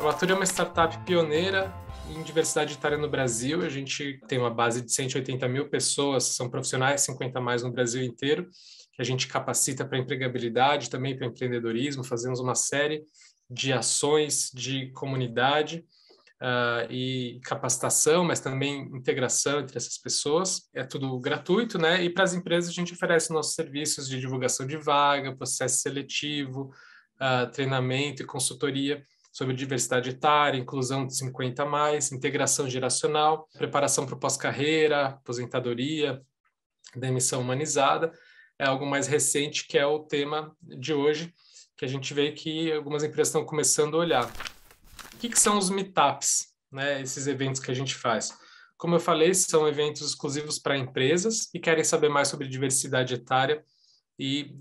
Natura é uma startup pioneira em diversidade etária no Brasil. A gente tem uma base de 180 mil pessoas, são profissionais, 50 a mais no Brasil inteiro, que a gente capacita para empregabilidade, também para empreendedorismo. Fazemos uma série de ações de comunidade e capacitação, mas também integração entre essas pessoas. É tudo gratuito, né? E para as empresas a gente oferece nossos serviços de divulgação de vaga, processo seletivo, treinamento e consultoria sobre diversidade etária, inclusão de 50 a mais, integração geracional, preparação para o pós-carreira, aposentadoria, demissão humanizada. É algo mais recente, que é o tema de hoje, que a gente vê que algumas empresas estão começando a olhar. O que são os meetups, né? Esses eventos que a gente faz? Como eu falei, são eventos exclusivos para empresas que querem saber mais sobre diversidade etária e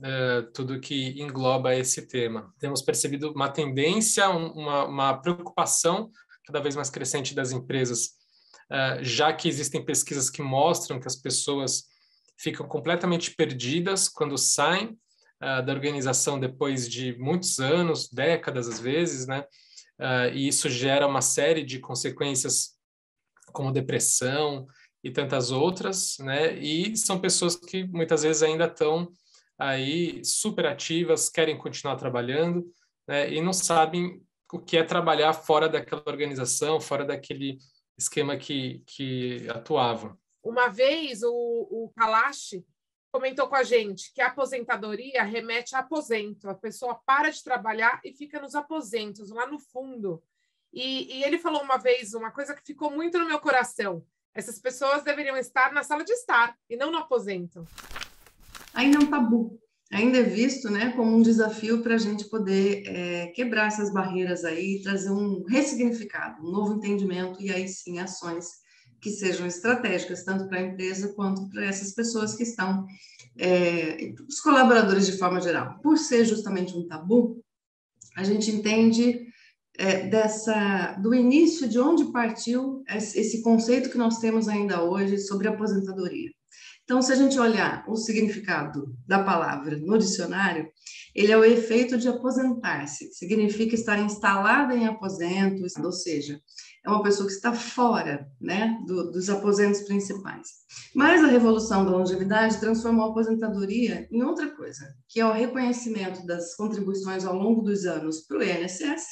tudo que engloba esse tema. Temos percebido uma tendência, uma preocupação cada vez mais crescente das empresas, já que existem pesquisas que mostram que as pessoas ficam completamente perdidas quando saem da organização depois de muitos anos, décadas às vezes, né? E isso gera uma série de consequências como depressão e tantas outras, né? E são pessoas que muitas vezes ainda estão aí super ativas, querem continuar trabalhando, né? E não sabem o que é trabalhar fora daquela organização, fora daquele esquema que atuavam. Uma vez o Kalash comentou com a gente que a aposentadoria remete a aposento. A pessoa para de trabalhar e fica nos aposentos, lá no fundo. E ele falou uma vez uma coisa que ficou muito no meu coração. Essas pessoas deveriam estar na sala de estar e não no aposento. Ainda é um tabu. Ainda é visto, né, como um desafio para a gente poder quebrar essas barreiras aí, trazer um ressignificado, um novo entendimento e aí sim ações que sejam estratégicas, tanto para a empresa quanto para essas pessoas que estão, os colaboradores de forma geral. Por ser justamente um tabu, a gente entende do início de onde partiu esse conceito que nós temos ainda hoje sobre aposentadoria. Então, se a gente olhar o significado da palavra no dicionário, ele é o efeito de aposentar-se, significa estar instalada em aposento, ou seja, é uma pessoa que está fora, né, dos aposentos principais. Mas a revolução da longevidade transformou a aposentadoria em outra coisa, que é o reconhecimento das contribuições ao longo dos anos para o INSS,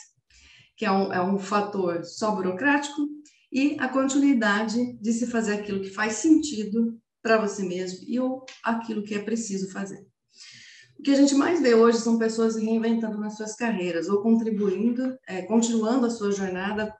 que é um fator só burocrático, e a continuidade de se fazer aquilo que faz sentido para você mesmo e ou aquilo que é preciso fazer. O que a gente mais vê hoje são pessoas se reinventando nas suas carreiras ou contribuindo, continuando a sua jornada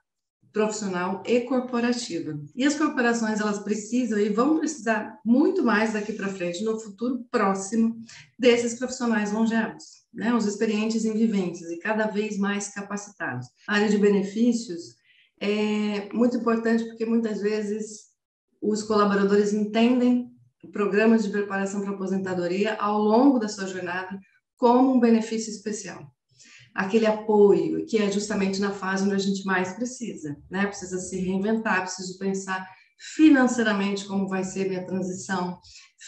profissional e corporativa. E as corporações, elas precisam e vão precisar muito mais daqui para frente, no futuro próximo, desses profissionais longevos, né? Os experientes em vivências e cada vez mais capacitados. A área de benefícios é muito importante porque muitas vezes os colaboradores entendem programas de preparação para aposentadoria ao longo da sua jornada como um benefício especial. Aquele apoio que é justamente na fase onde a gente mais precisa, né? Precisa se reinventar, preciso pensar financeiramente como vai ser minha transição,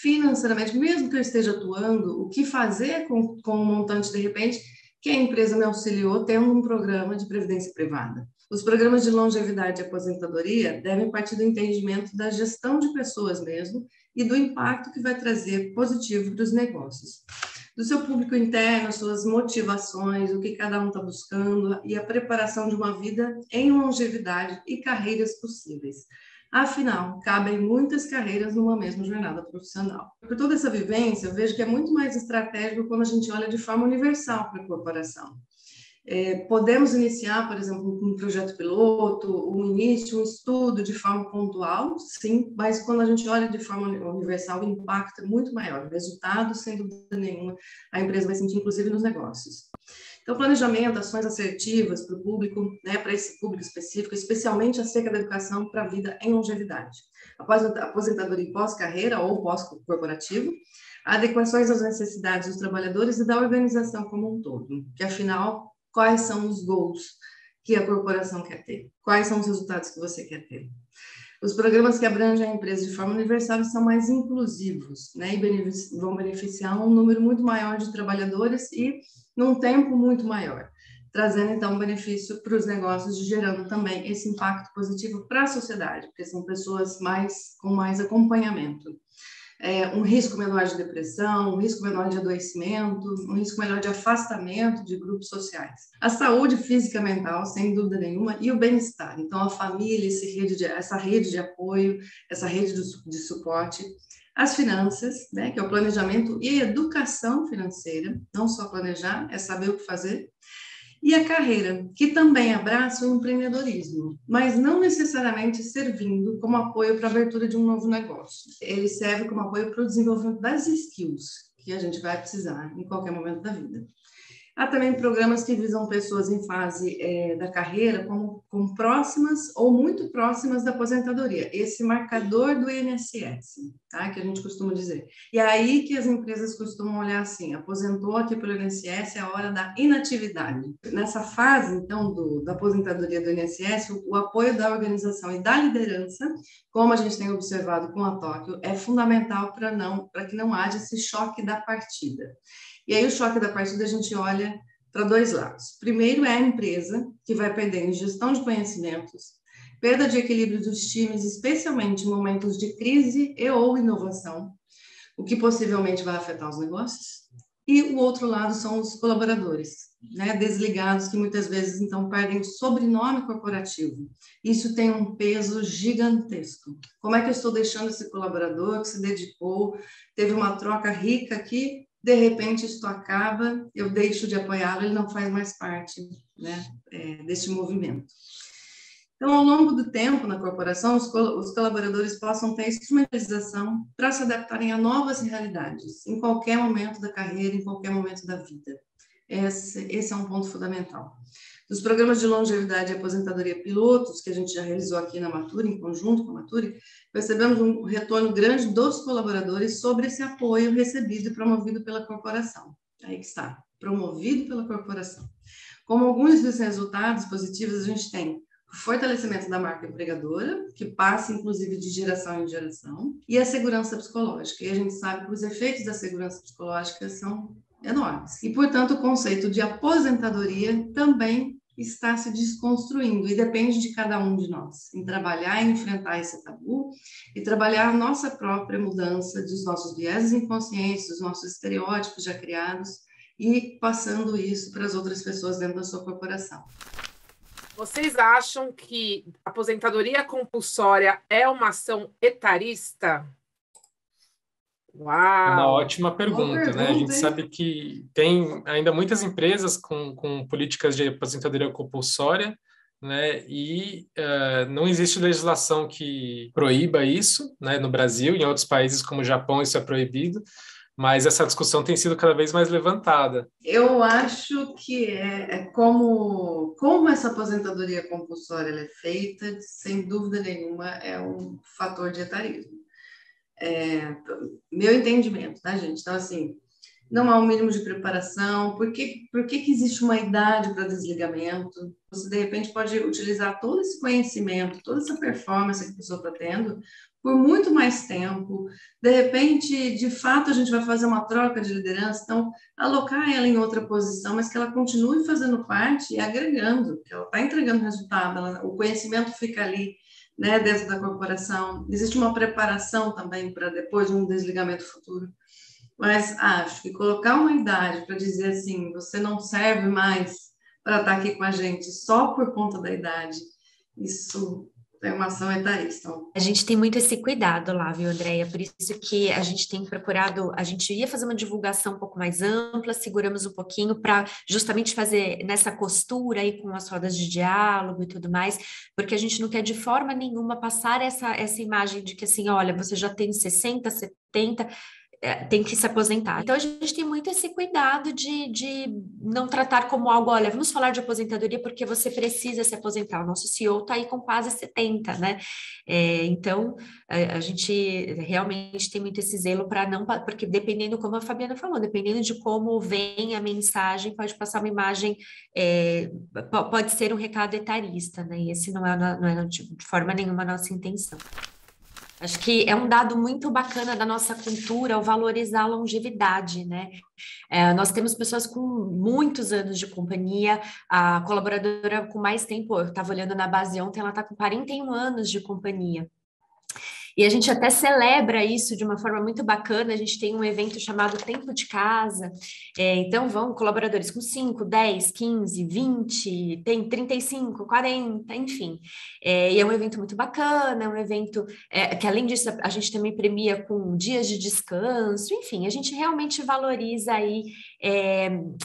financeiramente, mesmo que eu esteja atuando, o que fazer com o montante, de repente, que a empresa me auxiliou tendo um programa de previdência privada. Os programas de longevidade e aposentadoria devem partir do entendimento da gestão de pessoas mesmo e do impacto que vai trazer positivo para os negócios. Do seu público interno, suas motivações, o que cada um está buscando e a preparação de uma vida em longevidade e carreiras possíveis. Afinal, cabem muitas carreiras numa mesma jornada profissional. Por toda essa vivência, eu vejo que é muito mais estratégico quando a gente olha de forma universal para a corporação. Podemos iniciar, por exemplo, um projeto piloto, um início, um estudo de forma pontual, sim, mas quando a gente olha de forma universal, o impacto é muito maior. O resultado, sem dúvida nenhuma, a empresa vai sentir, inclusive, nos negócios. Então, planejamento, ações assertivas para o público, né, para esse público específico, especialmente acerca da educação para a vida em longevidade. Após a aposentadoria pós-carreira ou pós-corporativo, adequações às necessidades dos trabalhadores e da organização como um todo, que, afinal, quais são os goals que a corporação quer ter? Quais são os resultados que você quer ter? Os programas que abrangem a empresa de forma universal são mais inclusivos, né? E vão beneficiar um número muito maior de trabalhadores e num tempo muito maior, trazendo então um benefício para os negócios e gerando também esse impacto positivo para a sociedade, porque são pessoas com mais acompanhamento. Um risco menor de depressão, um risco menor de adoecimento, um risco menor de afastamento de grupos sociais. A saúde física e mental, sem dúvida nenhuma, e o bem-estar. Então, a família, essa rede de apoio, essa rede de suporte. As finanças, né, que é o planejamento e educação financeira, não só planejar, é saber o que fazer. E a carreira, que também abraça o empreendedorismo, mas não necessariamente servindo como apoio para a abertura de um novo negócio. Ele serve como apoio para o desenvolvimento das skills que a gente vai precisar em qualquer momento da vida. Há também programas que visam pessoas em fase da carreira como próximas ou muito próximas da aposentadoria. Esse marcador do INSS, tá? Que a gente costuma dizer. E é aí que as empresas costumam olhar assim, aposentou aqui pelo INSS, é a hora da inatividade. Nessa fase, então, da aposentadoria do INSS, o apoio da organização e da liderança, como a gente tem observado com a Tóquio, é fundamental para que não haja esse choque da partida. E aí o choque da partida a gente olha para dois lados. Primeiro é a empresa, que vai perder em gestão de conhecimentos, perda de equilíbrio dos times, especialmente em momentos de crise e ou inovação, o que possivelmente vai afetar os negócios. E o outro lado são os colaboradores, né, desligados, que muitas vezes então perdem sobrenome corporativo. Isso tem um peso gigantesco. Como é que eu estou deixando esse colaborador que se dedicou, teve uma troca rica aqui, de repente isso acaba, eu deixo de apoiá-lo, ele não faz mais parte, né, deste movimento. Então, ao longo do tempo na corporação, os colaboradores possam ter instrumentalização para se adaptarem a novas realidades, em qualquer momento da carreira, em qualquer momento da vida. Esse é um ponto fundamental. Dos programas de longevidade e aposentadoria pilotos, que a gente já realizou aqui na Maturi, em conjunto com a Maturi, percebemos um retorno grande dos colaboradores sobre esse apoio recebido e promovido pela corporação. Aí que está, promovido pela corporação. Como alguns dos resultados positivos, a gente tem o fortalecimento da marca empregadora, que passa, inclusive, de geração em geração, e a segurança psicológica. E a gente sabe que os efeitos da segurança psicológica são enormes. E, portanto, o conceito de aposentadoria também está se desconstruindo e depende de cada um de nós, em trabalhar e enfrentar esse tabu e trabalhar a nossa própria mudança dos nossos vieses inconscientes, dos nossos estereótipos já criados e passando isso para as outras pessoas dentro da sua corporação. Vocês acham que a aposentadoria compulsória é uma ação etarista? Uau! É uma ótima pergunta, né? A gente sabe que tem ainda muitas empresas com políticas de aposentadoria compulsória, né? E não existe legislação que proíba isso, né? No Brasil, em outros países como o Japão, isso é proibido, mas essa discussão tem sido cada vez mais levantada. Eu acho que como essa aposentadoria compulsória ela é feita, sem dúvida nenhuma, é um fator de etarismo. Meu entendimento, tá, gente? Então, assim, não há um mínimo de preparação. Por que existe uma idade para desligamento? Você, de repente, pode utilizar todo esse conhecimento, toda essa performance que a pessoa está tendo por muito mais tempo. De repente, de fato, a gente vai fazer uma troca de liderança, então, alocar ela em outra posição, mas que ela continue fazendo parte e agregando, que ela está entregando resultado, o conhecimento fica ali, né, dentro da corporação. Existe uma preparação também para depois um desligamento futuro. Mas acho que colocar uma idade para dizer assim, você não serve mais para estar aqui com a gente só por conta da idade, isso é uma ação etarista. A gente tem muito esse cuidado lá, viu, Andréia? Por isso que a gente tem procurado, a gente ia fazer uma divulgação um pouco mais ampla, seguramos um pouquinho para justamente fazer nessa costura aí com as rodas de diálogo e tudo mais, porque a gente não quer de forma nenhuma passar essa imagem de que assim, olha, você já tem 60, 70, tem que se aposentar. Então, a gente tem muito esse cuidado de não tratar como algo, olha, vamos falar de aposentadoria porque você precisa se aposentar. O nosso CEO está aí com quase 70, né? Então, a gente realmente tem muito esse zelo para não... Porque dependendo, como a Fabiana falou, dependendo de como vem a mensagem, pode passar uma imagem... pode ser um recado etarista, né? E esse não é de forma nenhuma a nossa intenção. Acho que é um dado muito bacana da nossa cultura o valorizar a longevidade, né? Nós temos pessoas com muitos anos de companhia, a colaboradora com mais tempo, eu estava olhando na base ontem, ela está com 41 anos de companhia. E a gente até celebra isso de uma forma muito bacana. A gente tem um evento chamado Tempo de Casa. Então, vão colaboradores com 5, 10, 15, 20, tem 35, 40, enfim. E é um evento muito bacana, é um evento que, além disso, a gente também premia com dias de descanso. Enfim, a gente realmente valoriza aí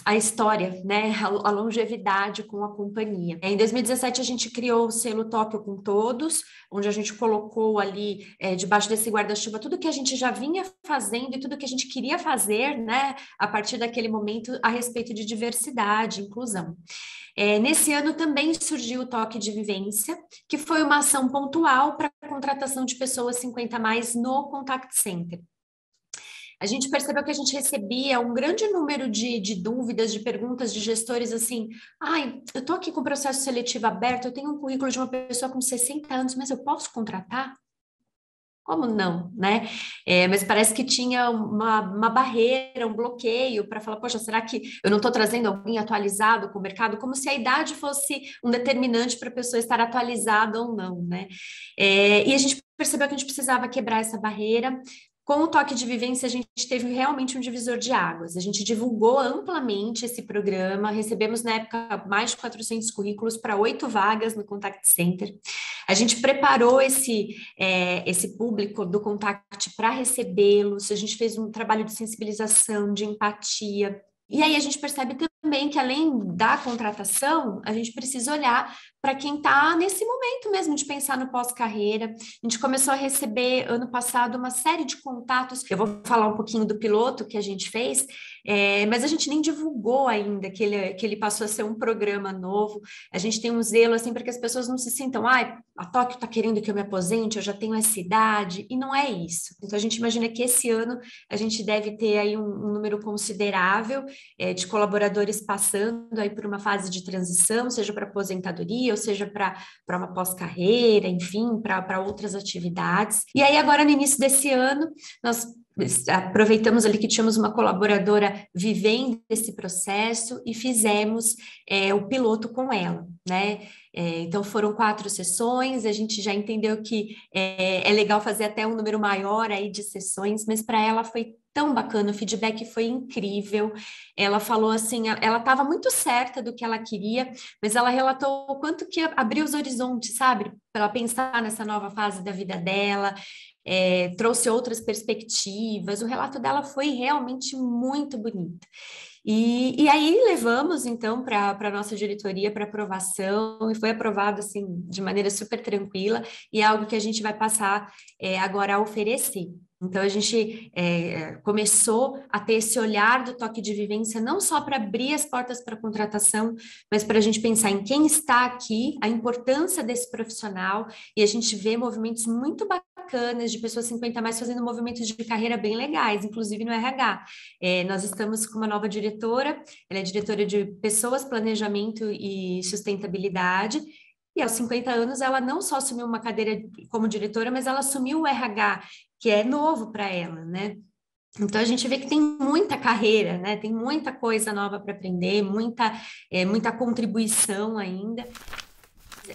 a história, né? A longevidade com a companhia. Em 2017, a gente criou o selo Tóquio com Todos, onde a gente colocou ali debaixo desse guarda-chuva tudo que a gente já vinha fazendo e tudo que a gente queria fazer, né, a partir daquele momento a respeito de diversidade, inclusão. Nesse ano também surgiu o Toque de Vivência, que foi uma ação pontual para a contratação de pessoas 50 a mais no Contact Center. A gente percebeu que a gente recebia um grande número de dúvidas, de perguntas de gestores assim, eu estou aqui com o processo seletivo aberto, eu tenho um currículo de uma pessoa com 60 anos, mas eu posso contratar? Como não, né? Mas parece que tinha uma barreira, um bloqueio para falar, poxa, será que eu não estou trazendo alguém atualizado com o mercado? Como se a idade fosse um determinante para a pessoa estar atualizada ou não, né? E a gente percebeu que a gente precisava quebrar essa barreira. Com o Toque de Vivência, a gente teve realmente um divisor de águas. A gente divulgou amplamente esse programa, recebemos na época mais de 400 currículos para 8 vagas no Contact Center. A gente preparou esse público do Contact para recebê-los, a gente fez um trabalho de sensibilização, de empatia. E aí a gente percebe também que, além da contratação, a gente precisa olhar para quem está nesse momento mesmo de pensar no pós-carreira. A gente começou a receber, ano passado, uma série de contatos. Eu vou falar um pouquinho do piloto que a gente fez, mas a gente nem divulgou ainda que ele passou a ser um programa novo. A gente tem um zelo assim, para que as pessoas não se sintam, a Tóquio está querendo que eu me aposente, eu já tenho essa idade, e não é isso. Então, a gente imagina que esse ano a gente deve ter aí um número considerável de colaboradores passando aí por uma fase de transição, seja para aposentadoria, ou seja para uma pós-carreira, enfim, para outras atividades. E aí, agora, no início desse ano, nós aproveitamos ali que tínhamos uma colaboradora vivendo esse processo e fizemos o piloto com ela, né? Então, foram 4 sessões, a gente já entendeu que é legal fazer até um número maior aí de sessões, mas para ela foi tão bacana, o feedback foi incrível. Ela falou assim, ela estava muito certa do que ela queria, mas ela relatou o quanto que abriu os horizontes, sabe? Para ela pensar nessa nova fase da vida dela, trouxe outras perspectivas. O relato dela foi realmente muito bonito. E aí levamos, então, para a nossa diretoria para aprovação, e foi aprovado, assim, de maneira super tranquila, e é algo que a gente vai passar agora a oferecer. Então, a gente começou a ter esse olhar do toque de vivência, não só para abrir as portas para a contratação, mas para a gente pensar em quem está aqui, a importância desse profissional, e a gente vê movimentos muito bacanas de pessoas 50 a mais fazendo movimentos de carreira bem legais, inclusive no RH. Nós estamos com uma nova diretora, ela é diretora de Pessoas, Planejamento e Sustentabilidade, e aos 50 anos ela não só assumiu uma cadeira como diretora, mas ela assumiu o RH, que é novo para ela, né? Então a gente vê que tem muita carreira, né? Tem muita coisa nova para aprender, muita contribuição ainda.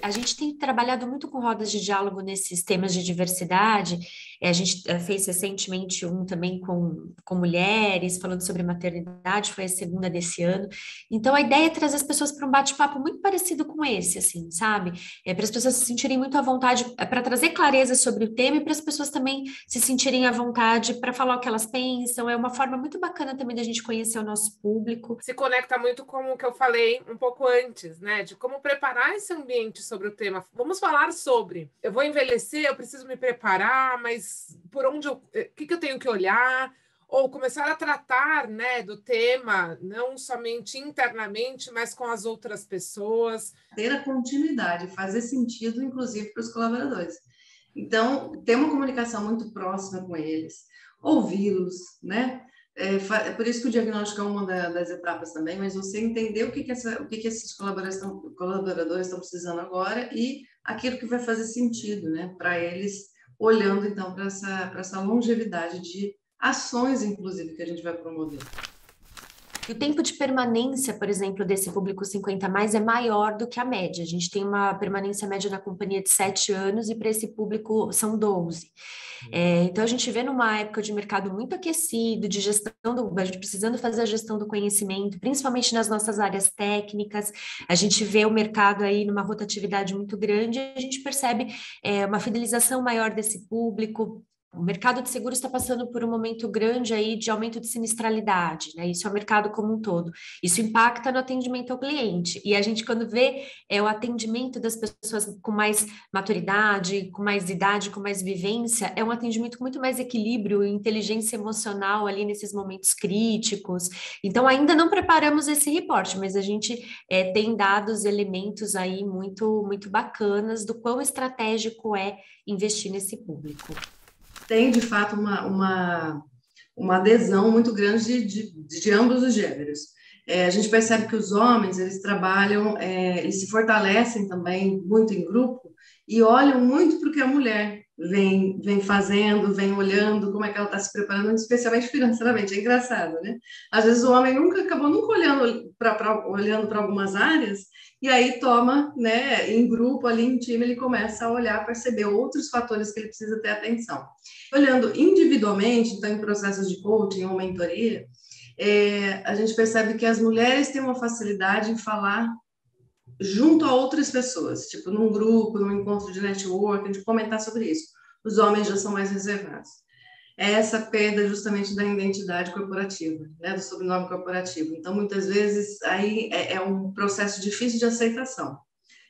A gente tem trabalhado muito com rodas de diálogo nesses temas de diversidade. A gente fez recentemente um também com mulheres, falando sobre maternidade, foi a segunda desse ano. Então, a ideia é trazer as pessoas para um bate-papo muito parecido com esse, assim, sabe? Para as pessoas se sentirem muito à vontade, para trazer clareza sobre o tema e para as pessoas também se sentirem à vontade para falar o que elas pensam. É uma forma muito bacana também da gente conhecer o nosso público. Se conecta muito com o que eu falei um pouco antes, né? De como preparar esse ambiente sobre o tema. Vamos falar sobre. Eu vou envelhecer, eu preciso me preparar, mas por onde o que eu tenho que olhar? Ou começar a tratar, né, do tema, não somente internamente, mas com as outras pessoas. Ter a continuidade, fazer sentido, inclusive, para os colaboradores. Então, ter uma comunicação muito próxima com eles, ouvi-los, né? É por isso que o diagnóstico é uma das etapas também, mas você entender o que esses colaboradores estão precisando agora e aquilo que vai fazer sentido, né, para eles olhando então para essa longevidade de ações, inclusive, que a gente vai promover. E o tempo de permanência, por exemplo, desse público 50+, é maior do que a média. A gente tem uma permanência média na companhia de 7 anos e para esse público são 12. Então, a gente vê numa época de mercado muito aquecido, de gestão, a gente precisando fazer a gestão do conhecimento, principalmente nas nossas áreas técnicas, a gente vê o mercado aí numa rotatividade muito grande, e a gente percebe uma fidelização maior desse público. O mercado de seguros está passando por um momento grande aí de aumento de sinistralidade, né? Isso é o mercado como um todo. Isso impacta no atendimento ao cliente. E a gente, quando vê o atendimento das pessoas com mais maturidade, com mais idade, com mais vivência, é um atendimento com muito mais equilíbrio e inteligência emocional ali nesses momentos críticos. Então, ainda não preparamos esse reporte, mas a gente tem dados, elementos aí muito, muito bacanas do quão estratégico é investir nesse público. Tem, de fato, uma adesão muito grande de ambos os gêneros. A gente percebe que os homens, eles trabalham, eles se fortalecem também muito em grupo e olham muito para o que a mulher vem fazendo, vem olhando, como é que ela está se preparando, especialmente financeiramente. É engraçado, né? Às vezes o homem acabou nunca olhando para algumas áreas, e aí toma, né, em grupo, ali em time, ele começa a olhar, perceber outros fatores que ele precisa ter atenção. Olhando individualmente, então em processos de coaching ou mentoria, a gente percebe que as mulheres têm uma facilidade em falar junto a outras pessoas, tipo num grupo, num encontro de networking, de comentar sobre isso. Os homens já são mais reservados. É essa perda justamente da identidade corporativa, né, do sobrenome corporativo. Então, muitas vezes, aí é um processo difícil de aceitação.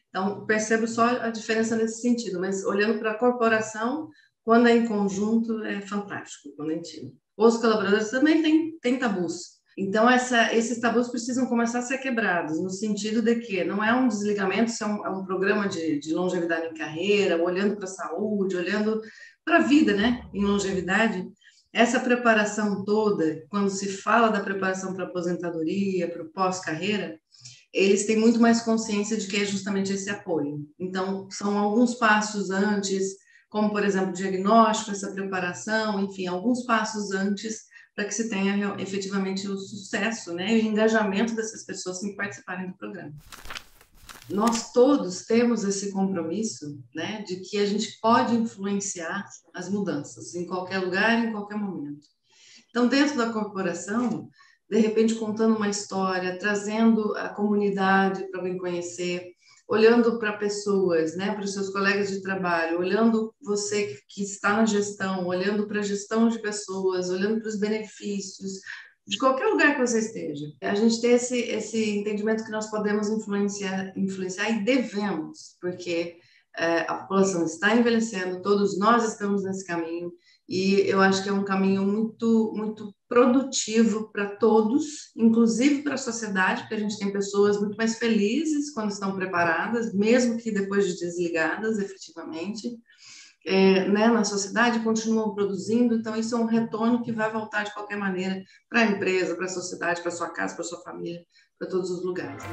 Então, percebo só a diferença nesse sentido, mas olhando para a corporação, quando é em conjunto, é fantástico, quando é em time. Os colaboradores também têm tabus. Então, esses tabus precisam começar a ser quebrados, no sentido de que não é um desligamento, isso é um programa de longevidade em carreira, olhando para a saúde, olhando para a vida, né, em longevidade. Essa preparação toda, quando se fala da preparação para a aposentadoria, para o pós-carreira, eles têm muito mais consciência de que é justamente esse apoio. Então, são alguns passos antes, como, por exemplo, o diagnóstico, essa preparação, enfim, alguns passos antes para que se tenha efetivamente o sucesso, né, e o engajamento dessas pessoas em participarem do programa. Nós todos temos esse compromisso, né, de que a gente pode influenciar as mudanças em qualquer lugar, em qualquer momento. Então, dentro da corporação, de repente contando uma história, trazendo a comunidade para bem conhecer, olhando para pessoas, né, para os seus colegas de trabalho, olhando você que está na gestão, olhando para a gestão de pessoas, olhando para os benefícios, de qualquer lugar que você esteja. A gente tem esse entendimento que nós podemos influenciar e devemos, porque a população está envelhecendo, todos nós estamos nesse caminho, e eu acho que é um caminho muito, muito produtivo para todos, inclusive para a sociedade, porque a gente tem pessoas muito mais felizes quando estão preparadas, mesmo que depois de desligadas, efetivamente, né, na sociedade, continuam produzindo, então isso é um retorno que vai voltar de qualquer maneira para a empresa, para a sociedade, para a sua casa, para a sua família, para todos os lugares. Né?